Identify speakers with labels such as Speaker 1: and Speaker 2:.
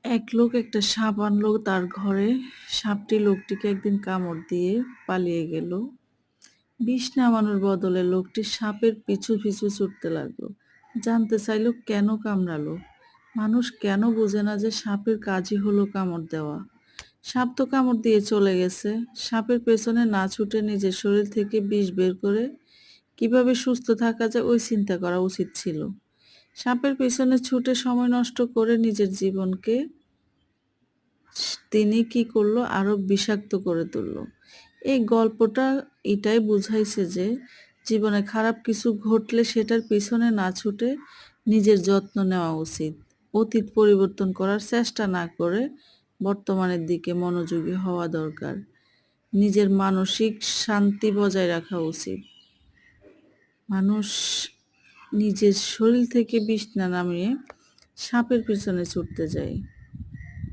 Speaker 1: এক লোক একটা সাপ আনলো তার ঘরে। সাপটি লোকটিকে একদিন কামড় দিয়ে পালিয়ে গেল। বিষ নামানোর বদলে লোকটি সাপের পিছু পিছু ছুটতে লাগলো। জানতে চাইলো কেন কামড়ালো। মানুষ কেন বোঝে না যে সাপের কাজই হলো কামড় দেওয়া। সাপ তো কামড় দিয়ে চলে গেছে, সাপের পেছনে না ছুটে নিজের শরীর থেকে বিষ বের করে কিভাবে সুস্থ থাকা যায় ওই চিন্তা করা উচিত ছিল। সাপের পেছনে ছুটে সময় নষ্ট করে নিজের জীবনকে তিনি কি করলো আরো বিষাক্ত করে তুললো। এই গল্পটা এটাই বুঝাইছে যে জীবনে খারাপ কিছু ঘটলে সেটার পিছনে না ছুটে নিজের যত্ন নেওয়া উচিত। অতীত পরিবর্তন করার চেষ্টা না করে বর্তমানের দিকে মনোযোগী হওয়া দরকার। নিজের মানসিক শান্তি বজায় রাখা উচিত। মানুষ নিজের শরীর থেকে বিষ না নামিয়ে সাপের পিছনে ছুটতে যায়।